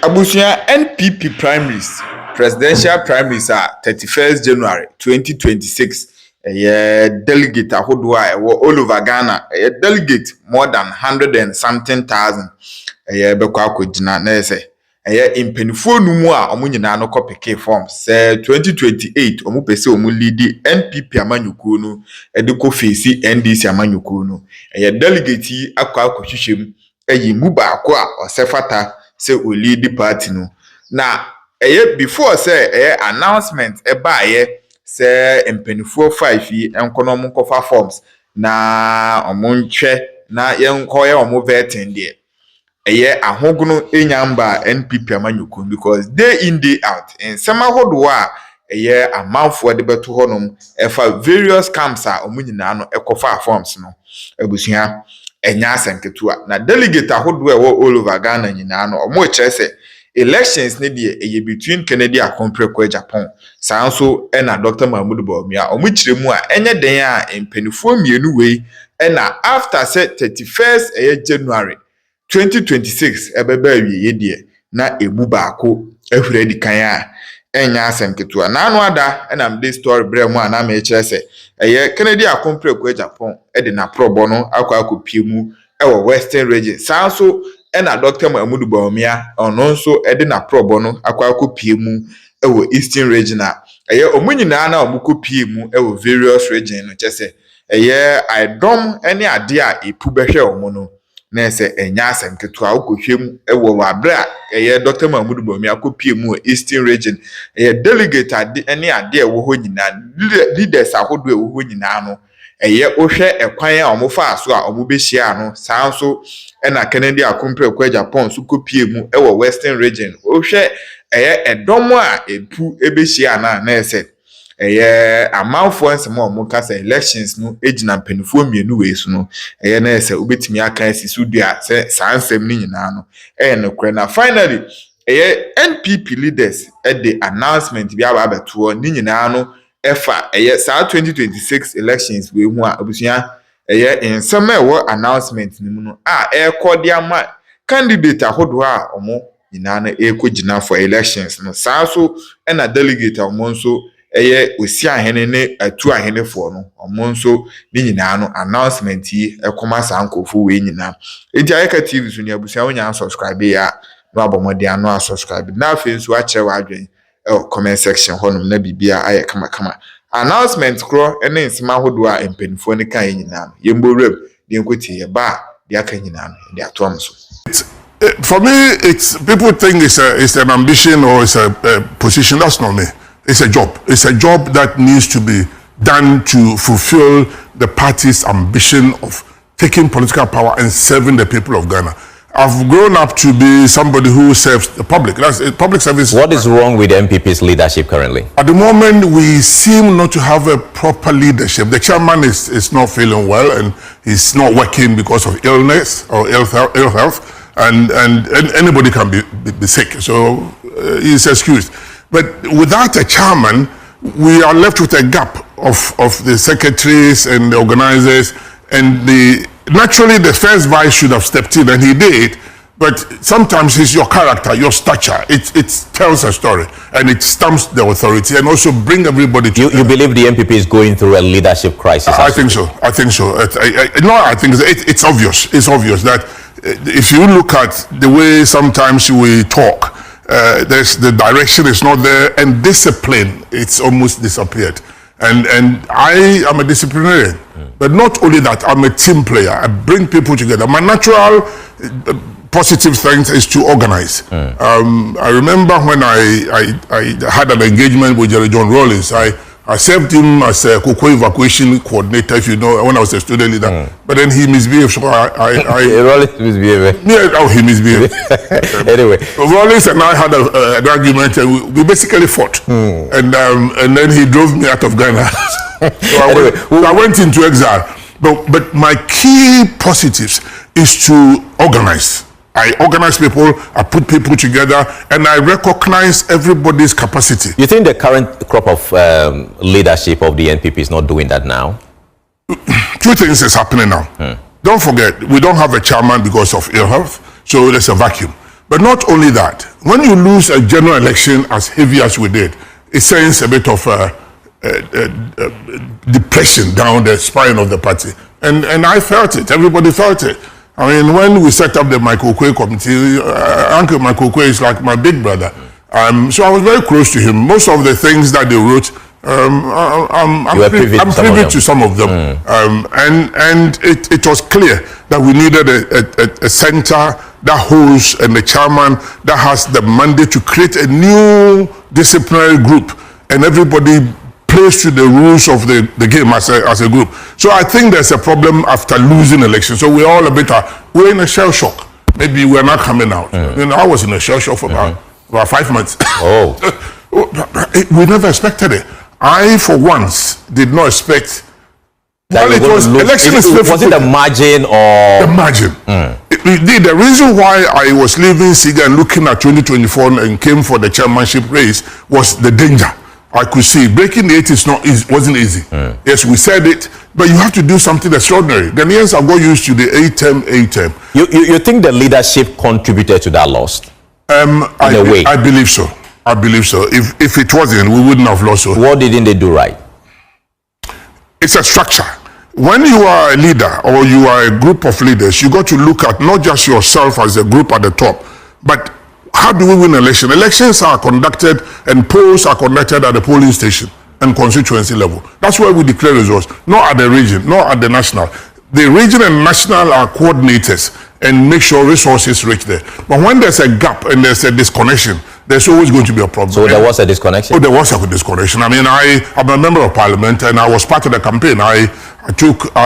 Abusia NPP primaries, presidential primaries are 31st January 2026. Delegate ahodoa all over Ghana. Delegate more than 100 and something thousand. Bekwa akogina na say impenifo no mu a omo nyina no kopeke forms say 2028 omo pese omo lead NPP amanyukuo no edeko face NDC amanyukuo no. Delegate akwa akohwehwem mu baako a osefata say we lead the party no. Na before say announcement say impenifo 5 yi enkono mo kofa forms na omo ntwe na yenkoye omo vetting there. Ahogono enyamba NPP amanyuku because day in day out in some ahodoa amanfo de beto honom efa various camps a omunyina no ekofa forms no abusua enya asenketua na delegate ahodoa all over Ghana nyina no omo kyerese elections ne de between Kennedy Akomprekwa Japan sanso na Dr. Mahmoud Bawumia omo kyeremu a enye den a empenifo mienu wei na after say 31st January 2026 ebebe awie de na ebu baako ehwure di kan a enya asemketua na anu ada na mde story bremu ana ma ekyerese Kennedy Akomprekwa Japan de na probo no akwa mu ewo Western region sanso na Dr. Mahmoud Bawumia ono nso de na probo no akwa mu ewo Eastern region a omunyina na omukopie mu ewo various region no kyese aidom ene ade a epu behwe omo no na se enya asemketua okohwem ewo wabra Dr. Mahmoud Bawumia akopie mu Eastern region delegate ade ene ade ewo ho nyina leaders ahodo ewo ho nyina no ohwe ekwan a omofa aso a omobehia no sanso na Kennedy Akomprekwa Japan so kopie mu ewo Western region ohwe edom a epu ebehia na se amanfo nsema omo kasa elections no ejina mpenifo mienu wei so no na ese obetimi aka asisudua se sansem ni nyina no nokre na finally NPP leaders the announcement bi aba beto ni nyina no efa sa 2026 elections wei hu a abusia nsema ewo announcement ni mu no ekodi ama candidate ahodo a omo nyina na ekogina for elections no sanso na delegate omo nso osi ahene ne atu ahene fo no omo nso ni nyina no announcement yi ekoma sankofo we nyina enti ayeka TV so ni abusia wonya subscribe ya no abomode ano subscribe na afi nso a kire wa adwen comment section honum na bibia aye kama announcement kro ene nsema hodo a empenifo ne kan nyina no yembo rep de nkoti ye ba de aka nyina no de ato amso. For me, it's people think it's an ambition or it's a position. That's not me. It's a job. It's a job that needs to be done to fulfill the party's ambition of taking political power and serving the people of Ghana. I've grown up to be somebody who serves the public. That's public service. What is wrong with MPP's leadership currently? At the moment, we seem not to have a proper leadership. The chairman is not feeling well and he's not working because of illness or ill health. And anybody can be sick, so he's excused. But without a chairman, we are left with a gap of the secretaries and the organizers. And naturally, the first vice should have stepped in, and he did. But sometimes it's your character, your stature. It tells a story, and it stamps the authority, and also bring everybody to. You believe the NPP is going through a leadership crisis? I think so. I think so. I think it's obvious. It's obvious that if you look at the way sometimes we talk, the direction is not there, and discipline, it's almost disappeared. And I am a disciplinarian, but not only that, I'm a team player. I bring people together. My natural positive strength is to organize. I remember when I had an engagement with Jerry John Rawlings. I served him as a cocoa evacuation coordinator, if you know, when I was a student leader. But then he misbehaved, so Rawlings misbehaved? Yeah, he misbehaved. Anyway. Rawlings and I had an argument, and we basically fought. And then he drove me out of Ghana. So I went into exile. But my key positives is to organize. I organize people, I put people together, and I recognize everybody's capacity. You think the current crop of leadership of the NPP is not doing that now? Two things is happening now. Don't forget, we don't have a chairman because of ill health, so there's a vacuum. But not only that, when you lose a general election as heavy as we did, it sends a bit of depression down the spine of the party. And I felt it. Everybody felt it. I mean, when we set up the Michael Quay committee, Uncle Michael Quay is like my big brother. So I was very close to him. Most of the things that they wrote, I'm privy to some of them. And it was clear that we needed a center that holds and the chairman that has the mandate to create a new disciplinary group, and everybody plays to the rules of the game as a group. So I think there's a problem after losing elections. So we're all a bit, we're in a shell shock. Maybe we're not coming out. You know, I was in a shell shock for about 5 months. Oh. We never expected it. I, for once, did not expect. Well, it was election. Was it the margin or the margin? The reason why I was leaving SIGA and looking at 2024 and came for the chairmanship race was the danger. I could see breaking the 8 wasn't easy. Yes, we said it, but you have to do something extraordinary. Ghanaians are got used to the 8-term. You think the leadership contributed to that loss? I believe so. I believe so. If it wasn't, we wouldn't have lost. So. What didn't they do right? It's a structure. When you are a leader or you are a group of leaders, you got to look at not just yourself as a group at the top, but how do we win elections? Elections are conducted and polls are conducted at the polling station and constituency level. That's where we declare results, not at the region, not at the national. The region and national are coordinators and make sure resources reach there. But when there's a gap and there's a disconnection, there's always going to be a problem. So there was a disconnection? Oh, there was a disconnection. I mean, I'm a member of parliament and I was part of the campaign. I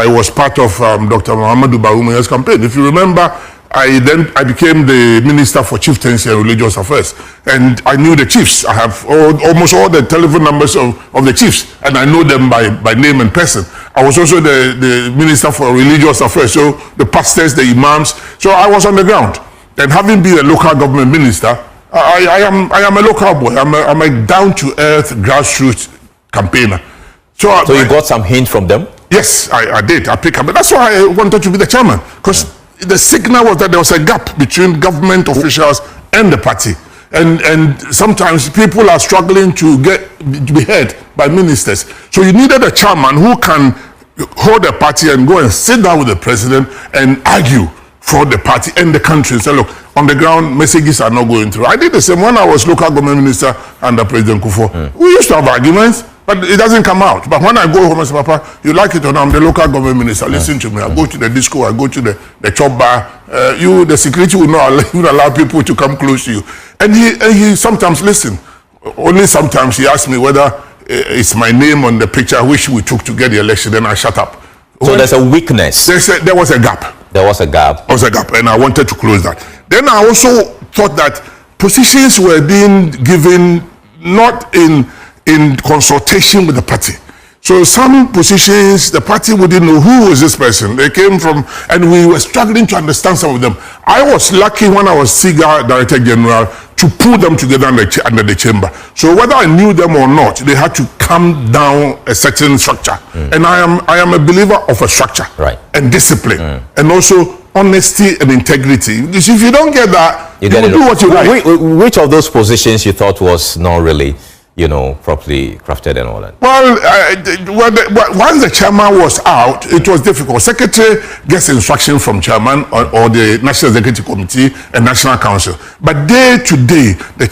was part of Dr. Muhammadu Barumiya's campaign. If you remember, I became the Minister for Chieftaincy and Religious Affairs. And I knew the chiefs. I have almost all the telephone numbers of the chiefs. And I know them by name and person. I was also the Minister for Religious Affairs. So the pastors, the imams. So I was on the ground. And having been a local government minister, I am a local boy. I'm a down-to-earth grassroots campaigner. So you got some hint from them? Yes, I did. I picked up. But that's why I wanted to be the chairman. Because the signal was that there was a gap between government officials and the party. And sometimes people are struggling to be heard by ministers. So you needed a chairman who can hold a party and go and sit down with the president and argue for the party and the country and say, look, on the ground, messages are not going through. I did the same when I was local government minister under President Kufuor. We used to have arguments, but it doesn't come out. But when I go home and say, Papa, you like it or not, I'm the local government minister, listen to me. I go to the disco, I go to the chop bar. The security will not allow people to come close to you. And he sometimes listen. Only sometimes he asks me whether it's my name on the picture which we took to get the election, then I shut up. So there's a weakness. There was a gap. There was a gap. There was a gap, and I wanted to close that. Then I also thought that positions were being given not in consultation with the party. So some positions, the party wouldn't know who was this person. They came from, and we were struggling to understand some of them. I was lucky when I was SIGA Director General to pull them together under the chamber. So whether I knew them or not, they had to come down a certain structure. And I am a believer of a structure and discipline, and also honesty and integrity. Because if you don't get that, you will do what you like. Which of those positions you thought was not really, properly crafted and all that? Well, once the chairman was out, it was difficult. Secretary gets instruction from chairman or the National Executive Committee and National Council. But day to day, the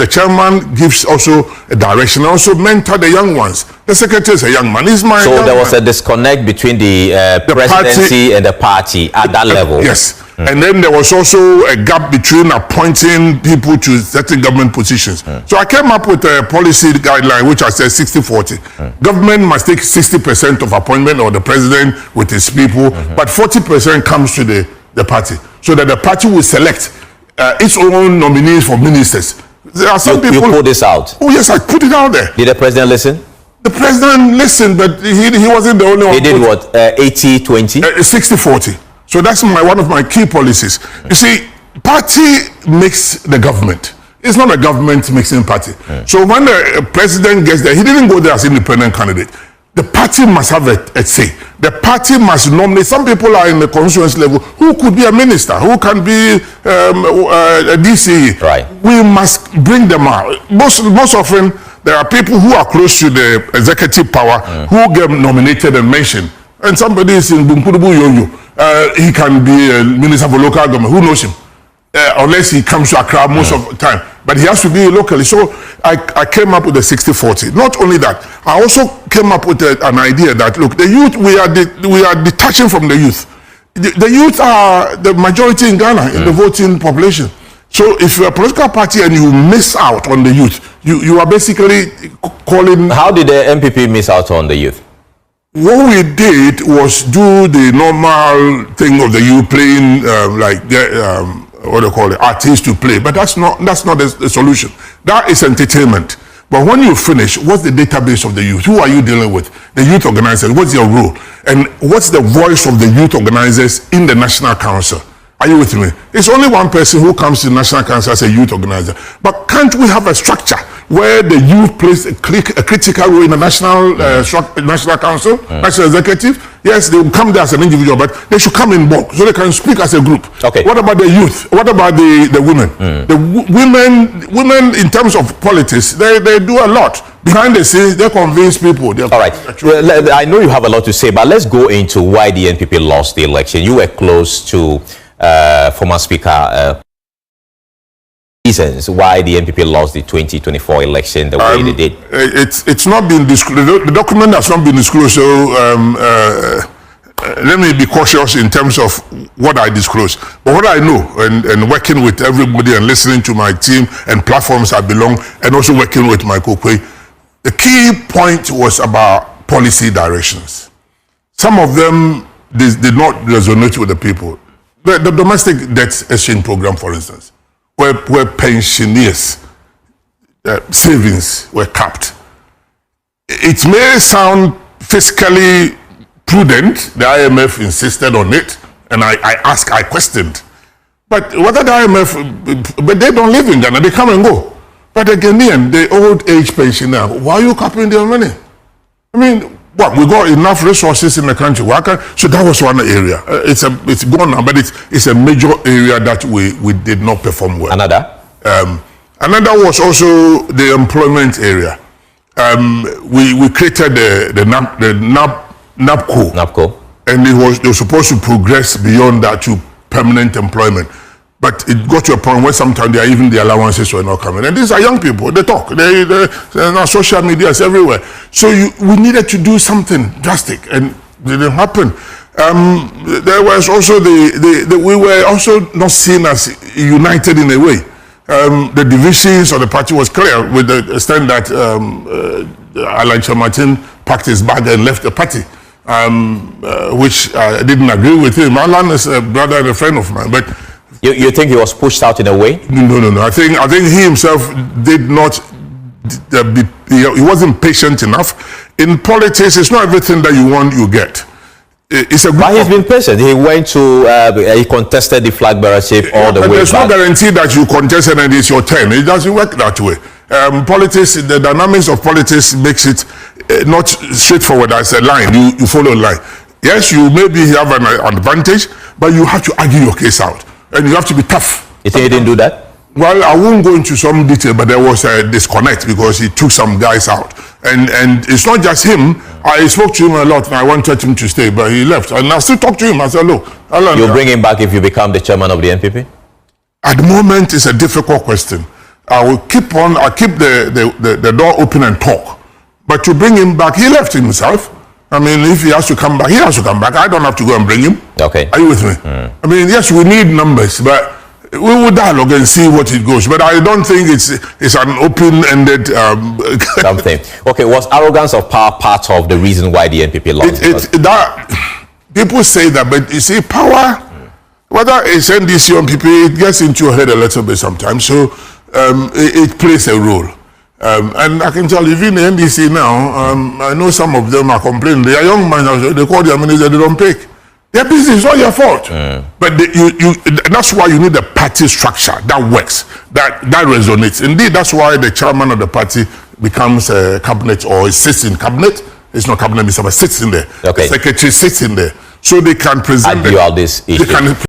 chairman gives also a direction, also mentor the young ones. The secretary is a young man. He's my So there was a disconnect between the presidency and the party at that level. Yes. And then there was also a gap between appointing people to certain government positions. So I came up with a policy guideline which I said 60-40. Government must take 60% of appointment or the president with his people, but 40% comes to the party, so that the party will select its own nominees for ministers. There are some people. You put this out? Oh yes, I put it out there. Did the president listen? The president listened, but he wasn't the only one. He did what? 80-20? 60-40. So that's one of my key policies. You see, party makes the government. It's not a government mixing party. So when the president gets there, he didn't go there as independent candidate. the party must have a say. The party must nominate. Some people are in the constituency level who could be a minister, who can be a DCE. Right. We must bring them out. Most often, there are people who are close to the executive power who get nominated and mentioned. And somebody is in Bumpurubu Yoyo. He can be a minister for local government. Who knows him? Unless he comes to Accra most of the time. But he has to be locally. So I came up with the 60-40. Not only that, I also came up with an idea that, look, the youth, we are detaching from the youth. The youth are the majority in Ghana, in the voting population. So if you're a political party and you miss out on the youth, you are basically calling... How did the NPP miss out on the youth? What we did was do the normal thing of the youth playing what do you call it, artists to play, but that's not the solution. That is entertainment. But when you finish, what's the database of the youth? Who are you dealing with? The youth organizers. What's your role? And what's the voice of the youth organizers in the National Council? Are you with me? It's only one person who comes to the National Council as a youth organizer. But can't we have a structure where the youth plays a critical role in the National Council, National Executive? Yes, they will come there as an individual, but they should come in bulk so they can speak as a group. Okay. What about the youth? What about the women? The women in terms of politics, they do a lot. Behind the scenes, they convince people. All right. Well, I know you have a lot to say, but let's go into why the NPP lost the election. You were close to former Speaker reasons why the NPP lost the 2024 election the way they did. It's not been disclosed. The document has not been disclosed. So let me be cautious in terms of what I disclose. But what I know, and working with everybody and listening to my team and platforms I belong, and also working with my Kokwe, the key point was about policy directions. Some of them did not resonate with the people. The domestic debt exchange program, for instance, where pensioners' savings were capped. It may sound fiscally prudent. The IMF insisted on it, and I questioned. But whether the IMF, but they don't live in Ghana, they come and go. But the Ghanaian, the old age pensioner, why are you capping their money? I mean, what, we got enough resources in the country. So that was one area. It's gone now, but it's a major area that we did not perform well. Another? Another was also the employment area. We created the NAPCO. And they were supposed to progress beyond that to permanent employment. But it got to a point where sometimes even the allowances were not coming. And these are young people. They talk. They're on social media everywhere. So we needed to do something drastic, and it didn't happen. There was also we were also not seen as united in a way. The divisions of the party was clear, with the extent that Alan Martin packed his bag and left the party, which I didn't agree with him. Alan is a brother and a friend of mine, but you think he was pushed out in a way? No. I think he himself did not. He wasn't patient enough. In politics, it's not everything that you want you get. It's a. But he's been patient. He went to. He contested the flag bearership all the way. There's no guarantee that you contested and it's your turn. It doesn't work that way. Politics, the dynamics of politics makes it not straightforward as a line. You follow a line. Yes, you maybe have an advantage, but you have to argue your case out. And you have to be tough. You think he didn't do that? Well, I won't go into some detail, but there was a disconnect because he took some guys out. And it's not just him. I spoke to him a lot and I wanted him to stay, but he left. And I still talk to him. I said, look, you'll bring him back if you become the chairman of the NPP? At the moment, it's a difficult question. I'll keep the door open and talk. But to bring him back, he left himself. I mean, if he has to come back, he has to come back. I don't have to go and bring him. Okay. Are you with me? I mean, yes, we need numbers, but we will dialogue and see what it goes. But I don't think it's an open-ended... something. Okay, was arrogance of power part of the reason why the NPP lost? People say that, but you see, power, whether it's NDC or NPP, it gets into your head a little bit sometimes. So it plays a role. And I can tell you, even the NDC now, I know some of them are complaining. They are young men, they call their minister, they don't pick. Their business is not your fault. But that's why you need a party structure that works, that resonates. Indeed, that's why the chairman of the party becomes a cabinet or sits in cabinet it's not cabinet minister, but sits in there. Okay. The secretary sits in there. So they can present... Argue all this issue.